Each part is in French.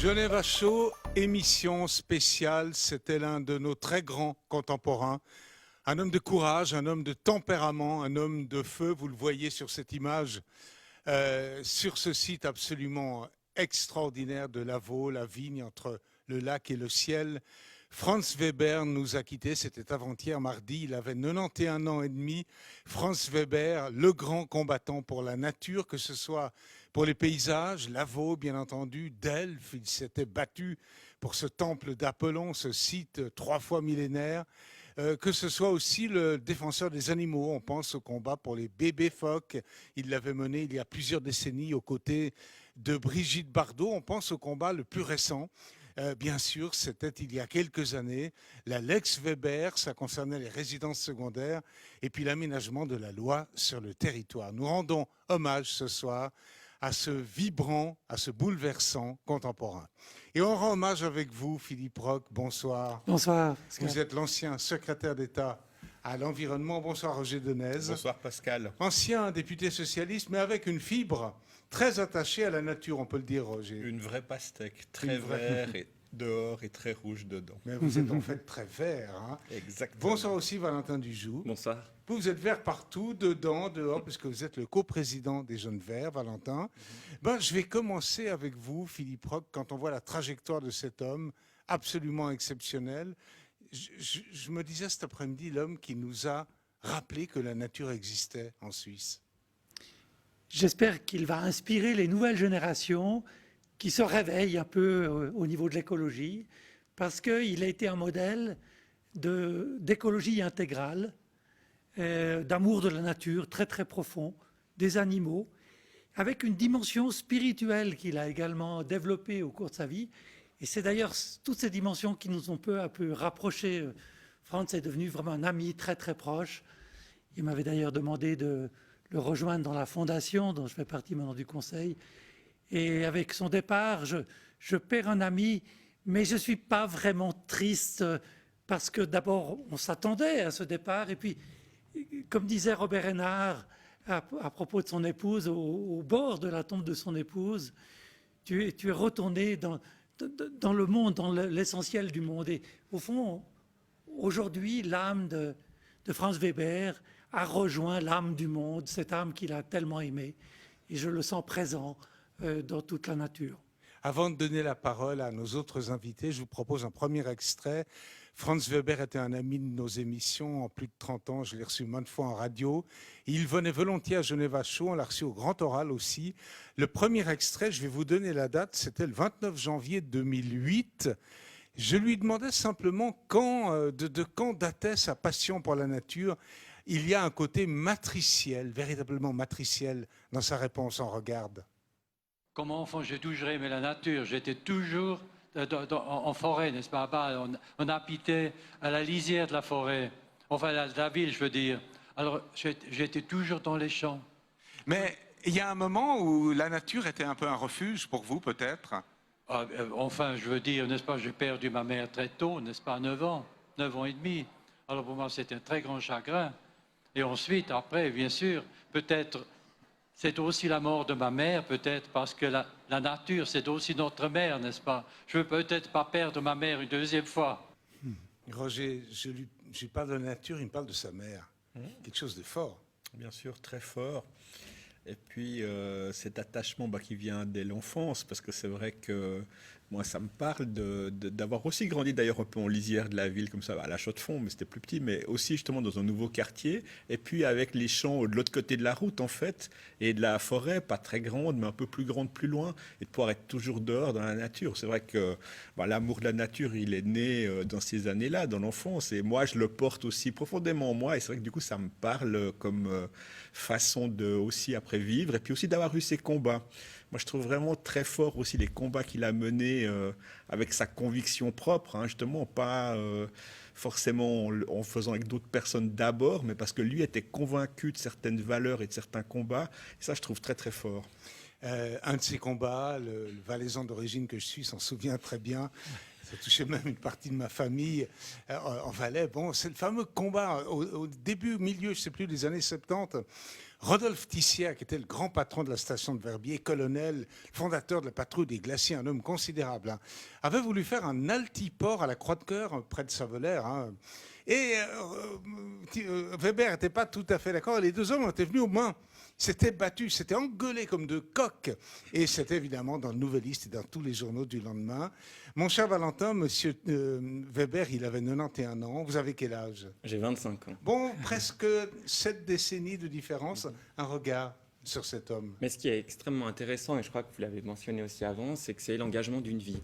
Genève Show, émission spéciale, c'était l'un de nos très grands contemporains. Un homme de courage, un homme de tempérament, un homme de feu, vous le voyez sur cette image, sur ce site absolument extraordinaire de Lavaux, la vigne entre le lac et le ciel. Franz Weber nous a quittés, c'était avant-hier mardi, il avait 91 ans et demi. Franz Weber, le grand combattant pour la nature, que ce soit pour les paysages, Lavaux bien entendu, Delphes, il s'était battu pour ce temple d'Apollon, ce site 3 fois millénaire, que ce soit aussi le défenseur des animaux, on pense au combat pour les bébés phoques, il l'avait mené il y a plusieurs décennies aux côtés de Brigitte Bardot, on pense au combat le plus récent. Bien sûr, c'était il y a quelques années, la Lex Weber, ça concernait les résidences secondaires, et puis l'aménagement de la loi sur le territoire. Nous rendons hommage ce soir à ce vibrant, à ce bouleversant contemporain. Et on rend hommage avec vous, Philippe Roch, bonsoir. Bonsoir. Vous êtes l'ancien secrétaire d'État à l'environnement. Bonsoir Roger Denez. Bonsoir Pascal. Ancien député socialiste, mais avec une fibre très attachée à la nature, on peut le dire, Roger. Une vraie pastèque, très vert et dehors et très rouge dedans. Mais vous êtes en fait très vert. Hein. Exactement. Bonsoir aussi Valentin Dujoux. Bonsoir. Vous êtes vert partout, dedans, dehors, puisque vous êtes le coprésident des Jeunes Verts, Valentin. Je vais commencer avec vous, Philippe Roch, quand on voit la trajectoire de cet homme absolument exceptionnel. Je me disais cet après-midi, l'homme qui nous a rappelé que la nature existait en Suisse. J'espère qu'il va inspirer les nouvelles générations qui se réveillent un peu au niveau de l'écologie, parce qu'il a été un modèle d'écologie intégrale, d'amour de la nature très très profond, des animaux, avec une dimension spirituelle qu'il a également développée au cours de sa vie. Et c'est d'ailleurs toutes ces dimensions qui nous ont peu à peu rapprochés. Franz est devenu vraiment un ami très très proche. Il m'avait d'ailleurs demandé de le rejoindre dans la fondation dont je fais partie maintenant du conseil. Et avec son départ, je perds un ami, mais je ne suis pas vraiment triste parce que d'abord on s'attendait à ce départ et puis comme disait Robert Hénard à propos de son épouse, au bord de la tombe de son épouse, tu es retourné dans le monde, dans l'essentiel du monde. Et au fond, aujourd'hui, l'âme de Franz Weber a rejoint l'âme du monde, cette âme qu'il a tellement aimée. Et je le sens présent dans toute la nature. Avant de donner la parole à nos autres invités, je vous propose un premier extrait. Franz Weber était un ami de nos émissions en plus de 30 ans. Je l'ai reçu maintes fois en radio. Il venait volontiers à Genève Show. On l'a reçu au Grand Oral aussi. Le premier extrait, je vais vous donner la date, c'était le 29 janvier 2008. Je lui demandais simplement de quand datait sa passion pour la nature. Il y a un côté matriciel, véritablement matriciel dans sa réponse. On regarde. Comme enfant, j'ai toujours aimé la nature. J'étais toujours en forêt, n'est-ce pas? On habitait à la lisière de la forêt, enfin de la ville, je veux dire. Alors, j'étais toujours dans les champs. Mais il y a un moment où la nature était un peu un refuge pour vous, peut-être? Enfin, je veux dire, n'est-ce pas? J'ai perdu ma mère très tôt, n'est-ce pas? 9 ans et demi. Alors, pour moi, c'était un très grand chagrin. Et ensuite, après, bien sûr, peut-être... C'est aussi la mort de ma mère, peut-être, parce que la nature, c'est aussi notre mère, n'est-ce pas? Je ne veux peut-être pas perdre ma mère une deuxième fois. Roger, je lui parle de la nature, il me parle de sa mère. Quelque chose de fort. Bien sûr, très fort. Et puis cet attachement qui vient dès l'enfance, parce que c'est vrai que moi, ça me parle d'avoir aussi grandi d'ailleurs un peu en lisière de la ville, comme ça, à la Chaux-de-Fonds, mais c'était plus petit, mais aussi justement dans un nouveau quartier, et puis avec les champs de l'autre côté de la route, en fait, et de la forêt, pas très grande, mais un peu plus grande, plus loin, et de pouvoir être toujours dehors dans la nature. C'est vrai que l'amour de la nature, il est né dans ces années-là, dans l'enfance, et moi, je le porte aussi profondément en moi, et c'est vrai que du coup, ça me parle comme façon de aussi après vivre, et puis aussi d'avoir eu ces combats. Moi, je trouve vraiment très fort aussi les combats qu'il a menés avec sa conviction propre, justement, pas forcément en faisant avec d'autres personnes d'abord, mais parce que lui était convaincu de certaines valeurs et de certains combats. Et ça, je trouve très, très fort. Un de ces combats, le Valaisan d'origine que je suis s'en souvient très bien. Ça touchait même une partie de ma famille en Valais. Bon, c'est le fameux combat au début, au milieu, je ne sais plus, des années 70. Rodolphe Tissière, qui était le grand patron de la station de Verbier, colonel, fondateur de la patrouille des glaciers, un homme considérable, hein, avait voulu faire un altiport à la Croix-de-Cœur, près de Savelaire. Hein. Et Weber n'était pas tout à fait d'accord. Les deux hommes étaient venus au Mans. S'étaient battus, s'étaient engueulés comme deux coqs. Et c'était évidemment dans le Nouvelliste et dans tous les journaux du lendemain. Mon cher Valentin, monsieur Weber, il avait 91 ans. Vous avez quel âge? J'ai 25 ans. Bon, presque 7 décennies de différence. Un regard sur cet homme. Mais ce qui est extrêmement intéressant, et je crois que vous l'avez mentionné aussi avant, c'est que c'est l'engagement d'une vie.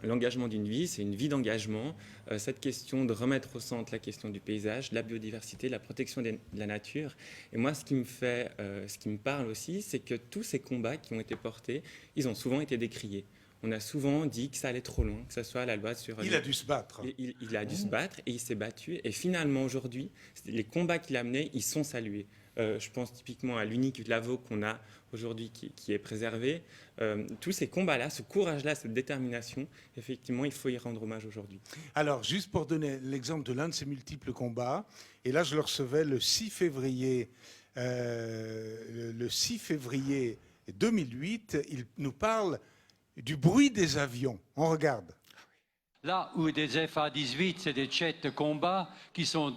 L'engagement d'une vie, c'est une vie d'engagement. Cette question de remettre au centre la question du paysage, de la biodiversité, de la protection de la nature. Et moi, ce qui me parle aussi, c'est que tous ces combats qui ont été portés, ils ont souvent été décriés. On a souvent dit que ça allait trop loin, que ce soit la loi sur... Il a dû se battre. Il a dû se battre et il s'est battu. Et finalement, aujourd'hui, les combats qu'il a menés, ils sont salués. Je pense typiquement à l'unique Lavaux qu'on a aujourd'hui qui est préservé. Tous ces combats-là, ce courage-là, cette détermination, effectivement, il faut y rendre hommage aujourd'hui. Alors, juste pour donner l'exemple de l'un de ces multiples combats, et là, je le recevais le 6 février 2008, il nous parle du bruit des avions. On regarde. Là où des FA-18, c'est des jets de combat qui sont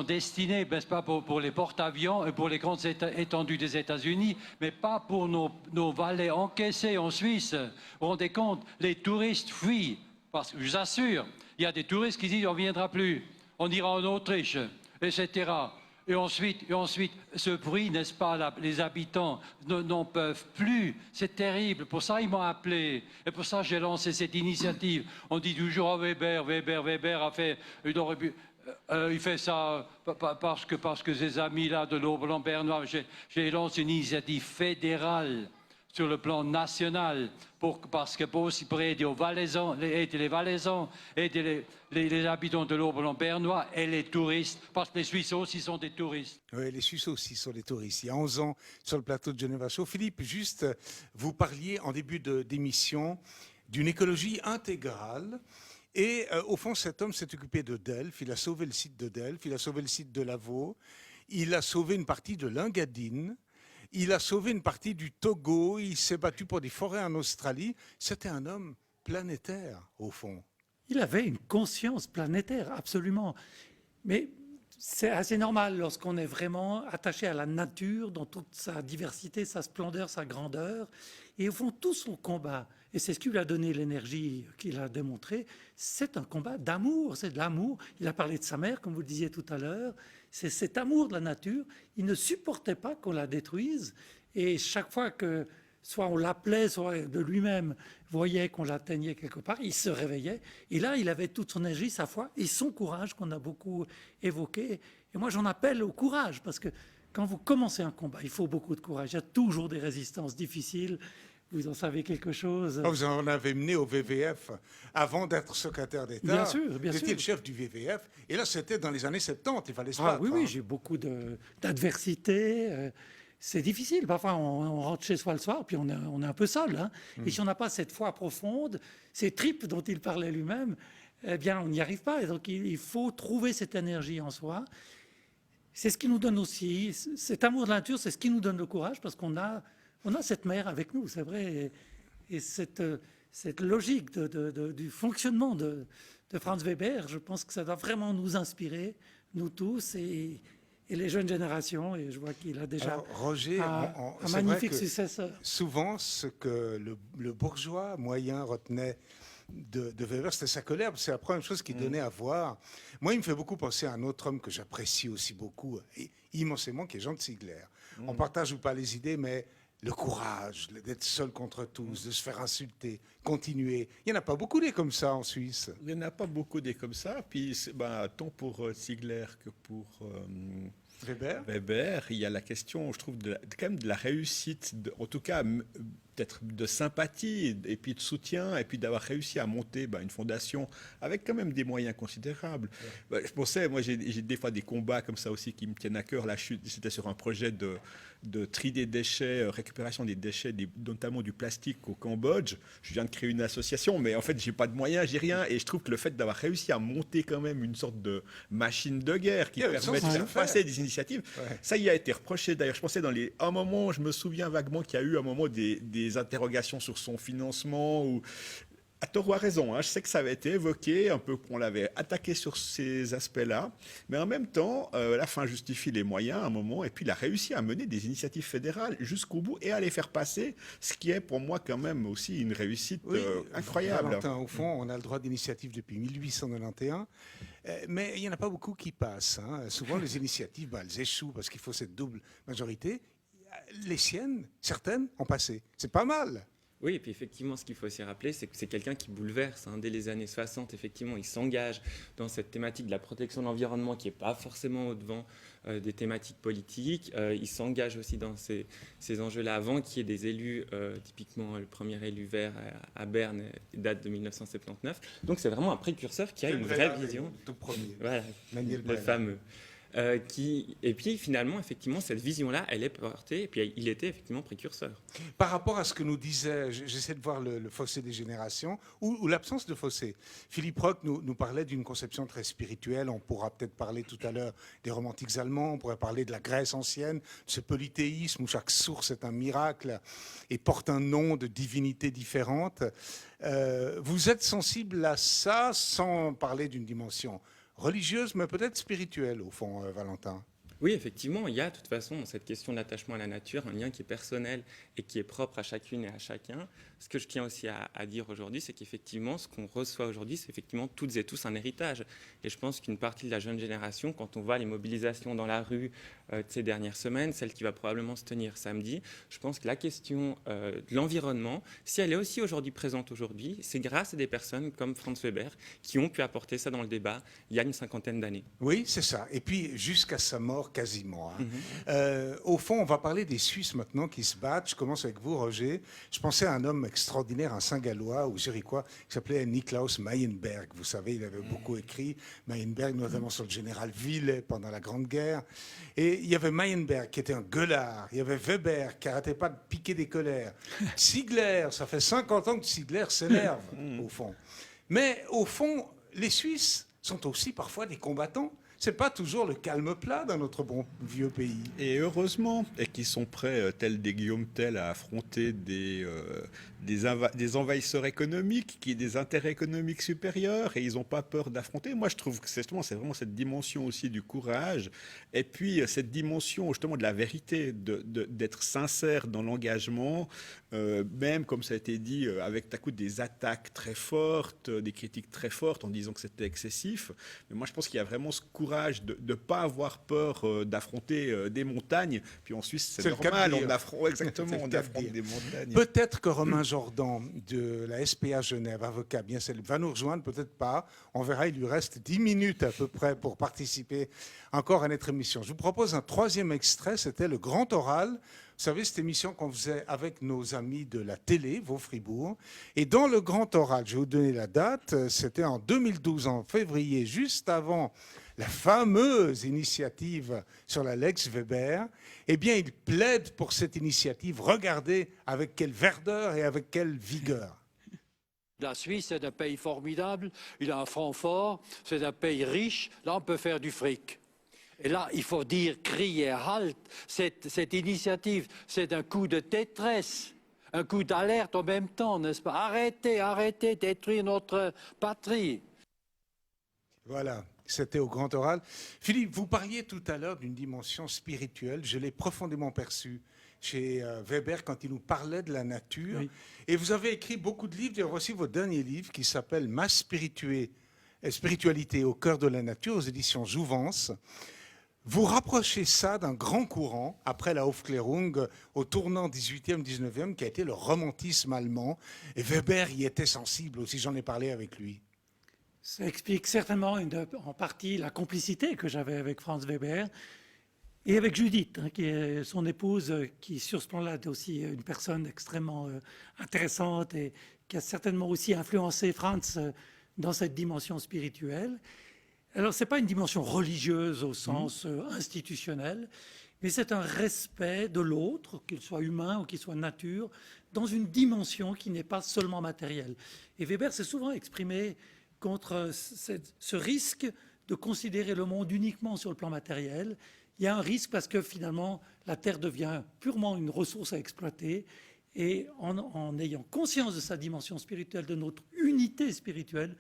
destinés, n'est-ce pas, pour les porte-avions et pour les grandes étendues des États-Unis, mais pas pour nos vallées encaissées en Suisse. Vous vous rendez compte, les touristes fuient. Parce que je vous assure, il y a des touristes qui disent on ne viendra plus, on ira en Autriche, etc. Et ensuite, ce bruit, n'est-ce pas, les habitants n'en peuvent plus. C'est terrible. Pour ça, ils m'ont appelé. Et pour ça, j'ai lancé cette initiative. On dit toujours, oh, Weber a fait... il fait ça parce que ses amis-là de l'Oberland-Bernois, j'ai lancé une initiative fédérale sur le plan national, parce que pour aussi aider les Valaisans, aider les habitants de l'Oberland-Bernois et les touristes, parce que les Suisses aussi sont des touristes. Oui, les Suisses aussi sont des touristes. Il y a 11 ans, sur le plateau de Geneva Show. Philippe, juste, vous parliez en début d'émission d'une écologie intégrale. Et au fond, cet homme s'est occupé de Delphes. Il a sauvé le site de Delphes, il a sauvé le site de Lavaux, il a sauvé une partie de l'Engadine. Il a sauvé une partie du Togo, il s'est battu pour des forêts en Australie. C'était un homme planétaire, au fond. Il avait une conscience planétaire, absolument. Mais c'est assez normal lorsqu'on est vraiment attaché à la nature dans toute sa diversité, sa splendeur, sa grandeur. Et au fond, tout son combat, et c'est ce qui lui a donné l'énergie qu'il a démontré, c'est un combat d'amour, c'est de l'amour. Il a parlé de sa mère, comme vous le disiez tout à l'heure. C'est cet amour de la nature. Il ne supportait pas qu'on la détruise. Et chaque fois que soit on l'appelait, soit de lui-même voyait qu'on l'atteignait quelque part, il se réveillait. Et là, il avait toute son énergie, sa foi et son courage qu'on a beaucoup évoqué. Et moi, j'en appelle au courage, parce que quand vous commencez un combat, il faut beaucoup de courage. Il y a toujours des résistances difficiles. Vous en savez quelque chose? Vous en avez mené au VVF avant d'être secrétaire d'État. Bien sûr, bien Vous étiez sûr. le chef du VVF. Et là, c'était dans les années 70. Il fallait se battre. Oui, oui, j'ai eu beaucoup d'adversité. C'est difficile. Parfois, on rentre chez soi le soir, puis on est un peu seul. Hein. Et si on n'a pas cette foi profonde, ces tripes dont il parlait lui-même, eh bien, on n'y arrive pas. Et donc, il faut trouver cette énergie en soi. C'est ce qui nous donne aussi, cet amour de la nature, c'est ce qui nous donne le courage, parce qu'on a cette mère avec nous, c'est vrai. Et cette logique du fonctionnement de Franz Weber, je pense que ça doit vraiment nous inspirer, nous tous, et les jeunes générations. Et je vois qu'il a déjà Alors, Roger, un c'est magnifique vrai que successeur. souvent, ce que le bourgeois moyen retenait de Weber, c'était sa colère. C'est la première chose qu'il donnait à voir. Moi, il me fait beaucoup penser à un autre homme que j'apprécie aussi beaucoup, et immensément, qui est Jean de Sigler. On partage ou pas les idées, mais le courage d'être seul contre tous, de se faire insulter, continuer. Il n'y en a pas beaucoup des comme ça en Suisse. Il n'y en a pas beaucoup des comme ça. Puis, tant pour Ziegler que pour Weber. Il y a la question, je trouve, quand même de la réussite, en tout cas peut-être de sympathie et puis de soutien, et puis d'avoir réussi à monter une fondation avec quand même des moyens considérables. Je pensais, moi j'ai des fois des combats comme ça aussi qui me tiennent à cœur. Là, c'était sur un projet de tri des déchets, récupération des déchets, notamment du plastique au Cambodge. Je viens de créer une association, mais en fait, j'ai pas de moyens, j'ai rien. Et je trouve que le fait d'avoir réussi à monter quand même une sorte de machine de guerre qui permet de faire passer des initiatives, ça y a été reproché. D'ailleurs, je pensais un moment, je me souviens vaguement qu'il y a eu un moment des interrogations sur son financement ou à tort ou à raison, je sais que ça avait été évoqué, un peu qu'on l'avait attaqué sur ces aspects-là, mais en même temps, la fin justifie les moyens à un moment, et puis il a réussi à mener des initiatives fédérales jusqu'au bout et à les faire passer, ce qui est pour moi quand même aussi une réussite incroyable. Valentin, au fond, on a le droit d'initiative depuis 1891, mais il n'y en a pas beaucoup qui passent. Souvent, les initiatives, elles échouent parce qu'il faut cette double majorité. Les siennes, certaines, ont passé. C'est pas mal. Oui, et puis effectivement, ce qu'il faut aussi rappeler, c'est que c'est quelqu'un qui bouleverse. Dès les années 60, effectivement, il s'engage dans cette thématique de la protection de l'environnement qui n'est pas forcément au-devant des thématiques politiques. Il s'engage aussi dans ces enjeux-là avant qu'il y ait des élus, typiquement le premier élu vert à Berne date de 1979. Donc c'est vraiment un précurseur qui a une vraie vision. Tout premier. Voilà, Manuel le fameux. Et puis finalement, effectivement, cette vision-là, elle est portée, et puis il était effectivement précurseur. Par rapport à ce que nous disait, j'essaie de voir le fossé des générations, ou l'absence de fossé. Philippe Roch nous parlait d'une conception très spirituelle, on pourra peut-être parler tout à l'heure des romantiques allemands, on pourrait parler de la Grèce ancienne, de ce polythéisme où chaque source est un miracle et porte un nom de divinité différente. Vous êtes sensible à ça sans parler d'une dimension religieuse, mais peut-être spirituelle, au fond, Valentin. Oui, effectivement, il y a de toute façon dans cette question de l'attachement à la nature un lien qui est personnel et qui est propre à chacune et à chacun. Ce que je tiens aussi à dire aujourd'hui, c'est qu'effectivement, ce qu'on reçoit aujourd'hui, c'est effectivement toutes et tous un héritage. Et je pense qu'une partie de la jeune génération, quand on voit les mobilisations dans la rue de ces dernières semaines, celle qui va probablement se tenir samedi, je pense que la question de l'environnement, si elle est aussi aujourd'hui présente aujourd'hui, c'est grâce à des personnes comme Franz Weber qui ont pu apporter ça dans le débat il y a une cinquantaine d'années. Oui, c'est ça. Et puis, jusqu'à sa mort, quasiment. Au fond, on va parler des Suisses maintenant qui se battent. Je commence avec vous, Roger. Je pensais à un homme extraordinaire, un Saint-Gallois ou Zurichois, qui s'appelait Niklaus Mayenberg. Vous savez, il avait beaucoup écrit. Mayenberg, notamment sur le général Willet pendant la Grande Guerre. Et il y avait Mayenberg qui était un gueulard. Il y avait Weber qui n'arrêtait pas de piquer des colères. Ziegler, ça fait 50 ans que Ziegler s'énerve, au fond. Mais au fond, les Suisses sont aussi parfois des combattants. C'est pas toujours le calme plat dans notre bon vieux pays. Et heureusement, et qui sont prêts, tels des Guillaume Tell, à affronter des envahisseurs économiques, qui ont des intérêts économiques supérieurs, et ils n'ont pas peur d'affronter. Moi, je trouve que c'est vraiment cette dimension aussi du courage, et puis cette dimension justement de la vérité, d'être sincère dans l'engagement, même comme ça a été dit, avec à coup des attaques très fortes, des critiques très fortes en disant que c'était excessif. Mais moi, je pense qu'il y a vraiment ce courage de ne pas avoir peur d'affronter des montagnes. Puis en Suisse, c'est normal, on affronte des montagnes. Peut-être que Romain Jordan de la SPA Genève, avocat, bien sûr, va nous rejoindre, peut-être pas. On verra, il lui reste 10 minutes à peu près pour participer encore à notre émission. Je vous propose un troisième extrait, c'était le Grand Oral. Vous savez, cette émission qu'on faisait avec nos amis de la télé, Vaux Fribourg. Et dans le Grand Oral, je vais vous donner la date, c'était en 2012, en février, juste avant la fameuse initiative sur la Lex Weber, eh bien, il plaide pour cette initiative. Regardez avec quelle verdeur et avec quelle vigueur. La Suisse est un pays formidable, il a un franc fort, c'est un pays riche, là on peut faire du fric. Et là, il faut dire, crier halte, cette initiative, c'est un coup de détresse, un coup d'alerte en même temps, n'est-ce pas? Arrêtez, détruire notre patrie. Voilà. C'était au Grand Oral. Philippe, vous parliez tout à l'heure d'une dimension spirituelle. Je l'ai profondément perçue chez Weber quand il nous parlait de la nature. Oui. Et vous avez écrit beaucoup de livres. Il y a aussi votre dernier livre qui s'appelle « Ma spiritualité au cœur de la nature » aux éditions Jouvence. Vous rapprochez ça d'un grand courant, après la Aufklärung, au tournant 18e, 19e, qui a été le romantisme allemand. Et Weber y était sensible aussi, j'en ai parlé avec lui. Ça explique certainement en partie la complicité que j'avais avec Franz Weber. Et avec Judith, qui est son épouse, qui sur ce plan-là est aussi une personne extrêmement intéressante et qui a certainement aussi influencé Franz dans cette dimension spirituelle. Alors, ce n'est pas une dimension religieuse au sens institutionnel, mais c'est un respect de l'autre, qu'il soit humain ou qu'il soit nature, dans une dimension qui n'est pas seulement matérielle. Et Weber s'est souvent exprimé contre ce risque de considérer le monde uniquement sur le plan matériel. Il y a un risque parce que finalement, la Terre devient purement une ressource à exploiter. Et en ayant conscience de sa dimension spirituelle, de notre unité spirituelle,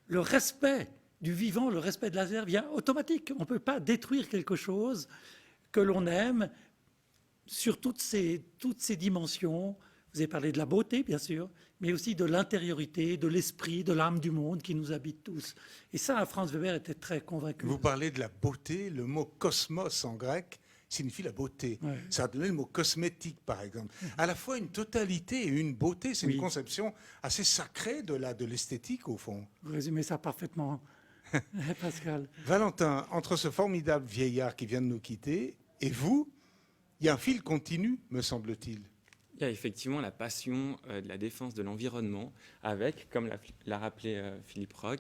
le respect du vivant, le respect de la Terre vient automatique. On ne peut pas détruire quelque chose que l'on aime sur toutes ces dimensions. Vous avez parlé de la beauté, bien sûr, mais aussi de l'intériorité, de l'esprit, de l'âme du monde qui nous habite tous. Et ça, Franz Weber était très convaincu. Vous parlez de la beauté, le mot cosmos en grec signifie la beauté. Ouais. Ça a donné le mot cosmétique, par exemple. À la fois une totalité et une beauté, c'est Oui. une conception assez sacrée de l'esthétique, au fond. Vous résumez ça parfaitement, Pascal. Valentin, entre ce formidable vieillard qui vient de nous quitter et vous, il y a un fil continu, me semble-t-il. Il y a effectivement la passion de la défense de l'environnement avec, comme l'a rappelé Philippe Roch,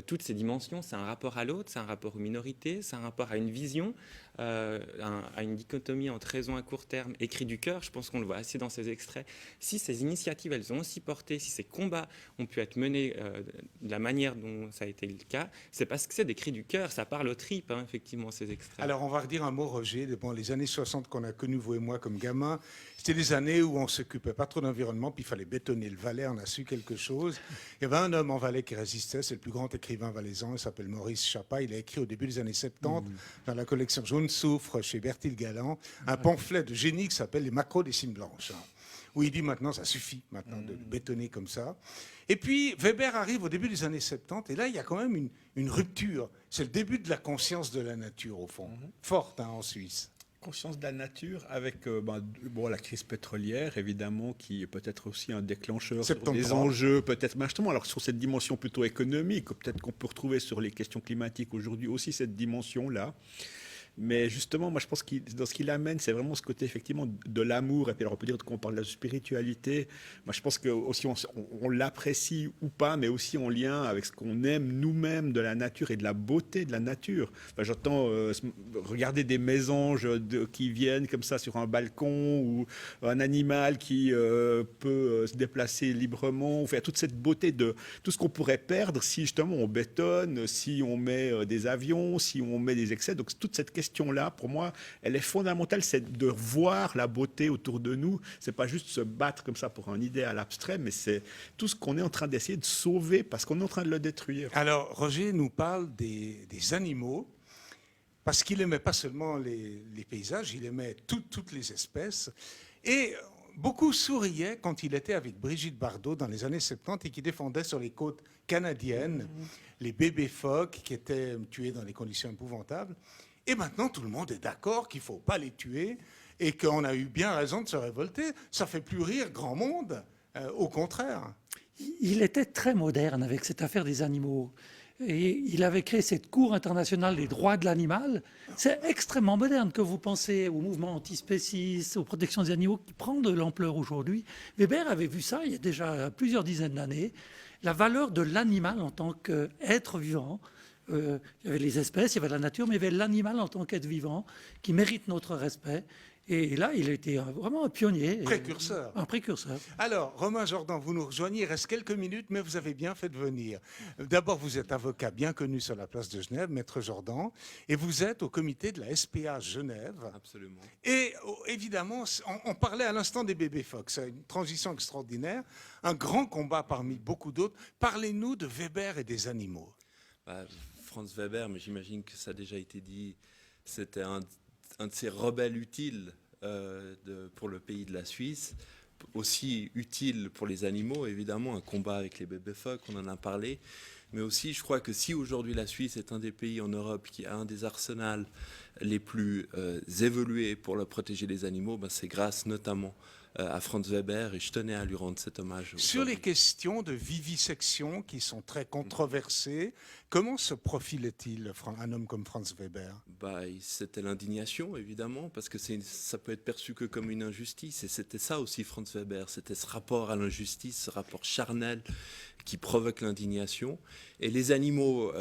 toutes ces dimensions. C'est un rapport à l'autre, c'est un rapport aux minorités, c'est un rapport à une vision, à une dichotomie entre raison à court terme et cri du cœur. Je pense qu'on le voit assez dans ces extraits. Si ces initiatives, elles ont aussi porté, si ces combats ont pu être menés de la manière dont ça a été le cas, c'est parce que c'est des cris du cœur, ça parle aux tripes, effectivement, ces extraits. Alors, on va redire un mot, Roger. Bon, les années 60 qu'on a connues, vous et moi, comme gamins, c'était des années où on ne s'occupait pas trop d'environnement, puis il fallait bétonner le Valais, on a su quelque chose. Il y avait un homme en Valais qui résistait, c'est le plus grand écrivain valaisan, il s'appelle Maurice Chapa. Il a écrit au début des années 70, dans la collection Jaune Soufre, chez Bertil Galland, un pamphlet de génie qui s'appelle Les macros des cimes blanches, où il dit maintenant, ça suffit maintenant de bétonner comme ça. Et puis, Weber arrive au début des années 70, et là, il y a quand même une rupture. C'est le début de la conscience de la nature, au fond, forte en Suisse. Conscience de la nature avec la crise pétrolière, évidemment, qui est peut-être aussi un déclencheur sur 73. des enjeux, peut-être, mais justement, alors sur cette dimension plutôt économique, peut-être qu'on peut retrouver sur les questions climatiques aujourd'hui aussi cette dimension-là. Mais justement, moi, je pense que dans ce qu'il amène, c'est vraiment ce côté, effectivement, de l'amour. Et puis, alors, on peut dire qu'on parle de la spiritualité. Moi, je pense que aussi on l'apprécie ou pas, mais aussi en lien avec ce qu'on aime nous-mêmes de la nature et de la beauté de la nature. Enfin, j'entends regarder des mésanges qui viennent comme ça sur un balcon ou un animal qui peut se déplacer librement. Enfin, toute cette beauté de tout ce qu'on pourrait perdre si, justement, on bétonne, si on met des avions, si on met des excès. Donc, toute cette question-là, pour moi, elle est fondamentale, c'est de voir la beauté autour de nous. C'est pas juste se battre comme ça pour un idéal abstrait, mais c'est tout ce qu'on est en train d'essayer de sauver parce qu'on est en train de le détruire. Alors, Roger nous parle des animaux, parce qu'il aimait pas seulement les paysages, il aimait toutes les espèces. Et beaucoup souriaient quand il était avec Brigitte Bardot dans les années 70 et qui défendait sur les côtes canadiennes les bébés phoques qui étaient tués dans des conditions épouvantables. Et maintenant, tout le monde est d'accord qu'il ne faut pas les tuer et qu'on a eu bien raison de se révolter. Ça ne fait plus rire grand monde, au contraire. Il était très moderne avec cette affaire des animaux. Et il avait créé cette Cour internationale des droits de l'animal. C'est extrêmement moderne que vous pensez au mouvement antispéciste, aux protections des animaux qui prend de l'ampleur aujourd'hui. Weber avait vu ça il y a déjà plusieurs dizaines d'années. La valeur de l'animal en tant qu'être vivant. Il y avait les espèces, il y avait la nature, mais il y avait l'animal en tant qu'être vivant qui mérite notre respect. Et là, il a été vraiment un pionnier. Précurseur. Un précurseur. Alors, Romain Jordan, vous nous rejoignez. Il reste quelques minutes, mais vous avez bien fait de venir. D'abord, vous êtes avocat bien connu sur la place de Genève, Maître Jordan, et vous êtes au comité de la SPA Genève. Absolument. Et évidemment, on parlait à l'instant des bébés phoques. C'est une transition extraordinaire, un grand combat parmi beaucoup d'autres. Parlez-nous de Weber et des animaux. Franz Weber, mais j'imagine que ça a déjà été dit, c'était un de ces rebelles utiles pour le pays de la Suisse, aussi utile pour les animaux, évidemment, un combat avec les bébés phoques, on en a parlé, mais aussi je crois que si aujourd'hui la Suisse est un des pays en Europe qui a un des arsenals les plus évolués pour protéger les animaux, c'est grâce notamment à Franz Weber, et je tenais à lui rendre cet hommage. Sur les questions de vivisection qui sont très controversées, comment se profilait-il un homme comme Franz Weber? C'était l'indignation, évidemment, parce que ça peut être perçu que comme une injustice. Et c'était ça aussi, Franz Weber. C'était ce rapport à l'injustice, ce rapport charnel qui provoque l'indignation. Et les animaux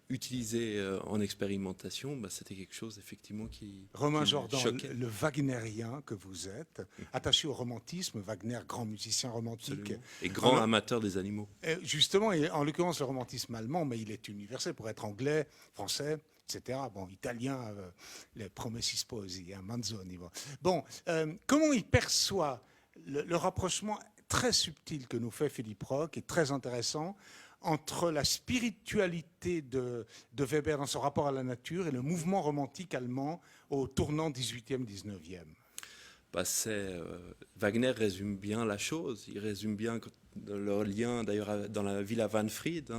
utilisés en expérimentation, c'était quelque chose, effectivement, Romain qui Jordan, choquait. le wagnérien que vous êtes, attaché au romantisme, Wagner, grand musicien romantique. Absolument. Et grand Alors, amateur des animaux. Justement, et en l'occurrence le romantisme allemand, mais il est universel pour être anglais, français, etc. Bon, italien, les Promessi Sposi, Manzoni. Bon, comment il perçoit le rapprochement très subtil que nous fait Philippe Roch, qui est très intéressant, entre la spiritualité de Weber dans son rapport à la nature et le mouvement romantique allemand au tournant 18e, 19e? Wagner résume bien la chose. Il résume bien leur lien, d'ailleurs, dans la villa Wanfried,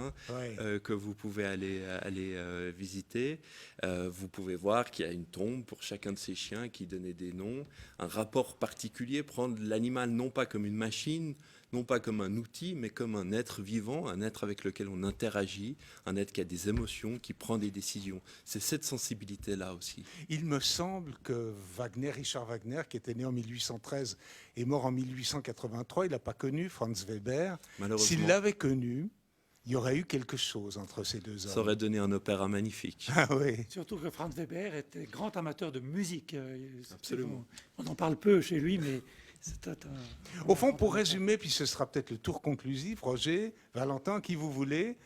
que vous pouvez aller visiter. Vous pouvez voir qu'il y a une tombe pour chacun de ces chiens qui donnait des noms. Un rapport particulier, prendre l'animal non pas comme une machine, non pas comme un outil, mais comme un être vivant, un être avec lequel on interagit, un être qui a des émotions, qui prend des décisions. C'est cette sensibilité-là aussi. Il me semble que Richard Wagner, qui était né en 1813 et mort en 1883, il n'a pas connu Franz Weber. Malheureusement, S'il l'avait connu, il y aurait eu quelque chose entre ces deux hommes. ça aurait donné un opéra magnifique. Ah oui. Surtout que Franz Weber était grand amateur de musique. Absolument. On en parle peu chez lui, mais c'était Au fond, pour résumer, puis ce sera peut-être le tour conclusif, Roger, Valentin, qui vous voulez,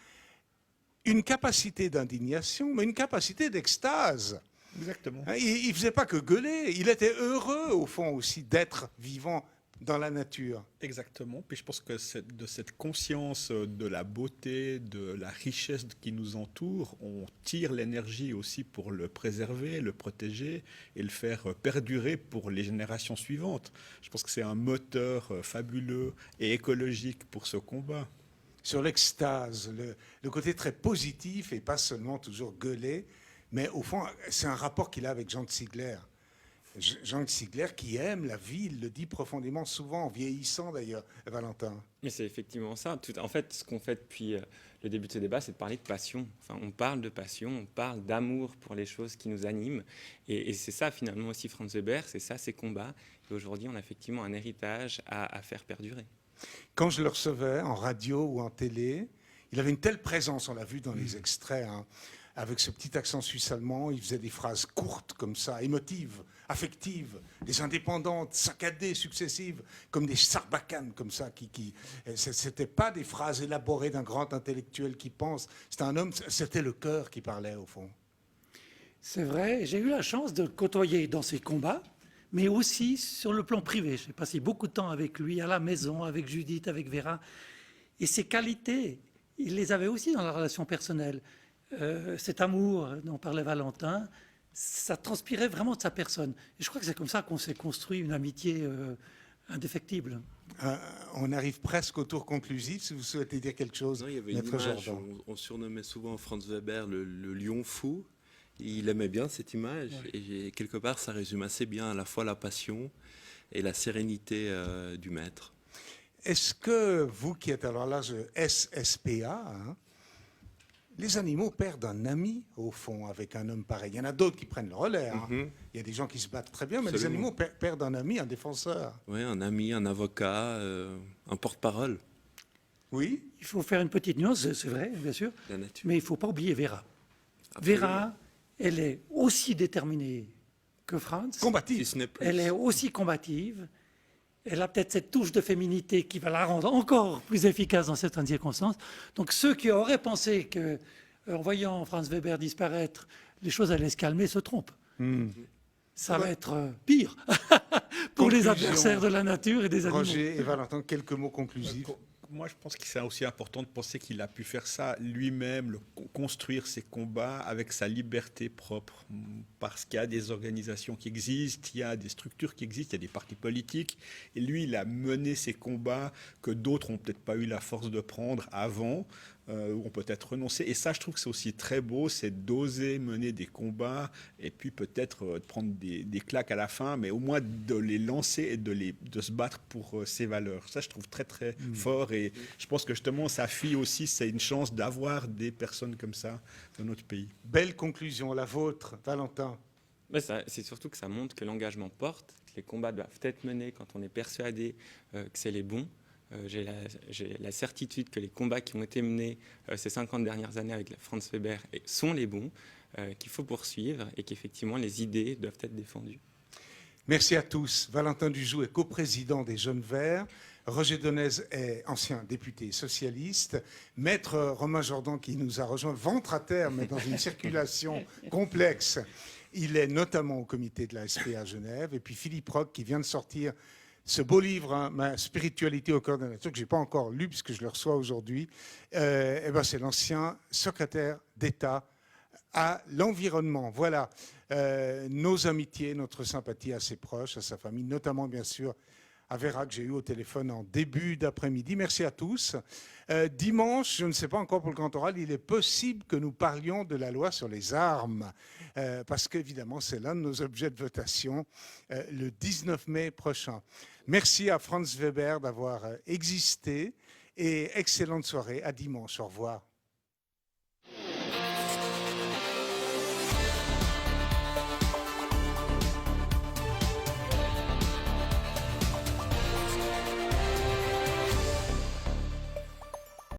une capacité d'indignation, mais une capacité d'extase. Exactement. Il ne faisait pas que gueuler, il était heureux, au fond, aussi, d'être vivant dans la nature. Exactement. Puis je pense que de cette conscience de la beauté, de la richesse qui nous entoure, on tire l'énergie aussi pour le préserver, le protéger et le faire perdurer pour les générations suivantes. Je pense que c'est un moteur fabuleux et écologique pour ce combat. Sur l'extase, le côté très positif et pas seulement toujours gueuler, mais au fond, c'est un rapport qu'il a avec Jean de Sigler. Jean de Sigler qui aime la vie, il le dit profondément, souvent en vieillissant d'ailleurs, Valentin. Mais c'est effectivement ça. En fait, ce qu'on fait depuis le début de ce débat, c'est de parler de passion. Enfin, on parle de passion, on parle d'amour pour les choses qui nous animent. Et c'est ça, finalement, aussi, Franz Weber, c'est ça, ses combats. Et aujourd'hui, on a effectivement un héritage à faire perdurer. Quand je le recevais en radio ou en télé, il avait une telle présence, on l'a vu dans les extraits, avec ce petit accent suisse-allemand, il faisait des phrases courtes comme ça, émotives, affectives, des indépendantes, saccadées, successives, comme des sarbacanes comme ça. C'était pas des phrases élaborées d'un grand intellectuel qui pense. C'était un homme, c'était le cœur qui parlait au fond. C'est vrai, j'ai eu la chance de le côtoyer dans ses combats, mais aussi sur le plan privé. J'ai passé beaucoup de temps avec lui, à la maison, avec Judith, avec Vera. Et ses qualités, il les avait aussi dans la relation personnelle. Cet amour dont parlait Valentin, ça transpirait vraiment de sa personne. Et je crois que c'est comme ça qu'on s'est construit une amitié indéfectible. On arrive presque au tour conclusif, si vous souhaitez dire quelque chose. Non, il y avait une Maître image, Jordan. on surnommait souvent Franz Weber le lion fou. Il aimait bien cette image, et quelque part ça résume assez bien à la fois la passion et la sérénité du maître. Est-ce que vous qui êtes alors l'âge SSPA, les animaux perdent un ami au fond avec un homme pareil? Il y en a d'autres qui prennent le relais. Il y a des gens qui se battent très bien, mais les Absolument. animaux perdent un ami, un défenseur. Oui, un ami, un avocat, un porte-parole, Oui. Il faut faire une petite nuance, c'est vrai, bien sûr, la nature. mais il ne faut pas oublier Vera. Absolument. Vera, elle est aussi déterminée que Franz. Si Combatif. ce n'est plus. Elle est aussi combative. Elle a peut-être cette touche de féminité qui va la rendre encore plus efficace dans certaines circonstances. Donc ceux qui auraient pensé que, en voyant Franz Weber disparaître, les choses allaient se calmer se trompent. Ça va être pire pour les Conclusion. adversaires de la nature et des animaux. Roger et Valentin, quelques mots conclusifs. Moi, je pense que c'est aussi important de penser qu'il a pu faire ça lui-même, construire ses combats avec sa liberté propre, parce qu'il y a des organisations qui existent, il y a des structures qui existent, il y a des partis politiques, et lui, il a mené ses combats que d'autres n'ont peut-être pas eu la force de prendre avant, où on peut être renoncé. Et ça, je trouve que c'est aussi très beau, c'est d'oser mener des combats et puis peut-être de prendre des claques à la fin, mais au moins de les lancer et de se battre pour ces valeurs. Ça, je trouve très, très fort. Et je pense que justement, sa fille aussi, c'est une chance d'avoir des personnes comme ça dans notre pays. Belle conclusion, la vôtre, Valentin. C'est surtout que ça montre que l'engagement porte, que les combats doivent être menés quand on est persuadé que c'est les bons. J'ai la certitude que les combats qui ont été menés ces 50 dernières années avec Franz Weber sont les bons, qu'il faut poursuivre et qu'effectivement les idées doivent être défendues. Merci à tous. Valentin Dujou est coprésident des Jeunes Verts. Roger Denez est ancien député socialiste. Maître Romain Jordan, qui nous a rejoint ventre à terre, mais dans une circulation complexe. Il est notamment au comité de la SP à Genève. Et puis Philippe Roch, qui vient de sortir ce beau livre, hein, Ma spiritualité au cœur de la nature, que je n'ai pas encore lu puisque je le reçois aujourd'hui. C'est l'ancien secrétaire d'État à l'environnement. Voilà nos amitiés, notre sympathie à ses proches, à sa famille, notamment bien sûr à Vera que j'ai eu au téléphone en début d'après-midi. Merci à tous. Dimanche, je ne sais pas encore pour le grand oral, il est possible que nous parlions de la loi sur les armes, parce qu'évidemment, c'est l'un de nos objets de votation le 19 mai prochain. Merci à Franz Weber d'avoir existé et excellente soirée. À dimanche. Au revoir.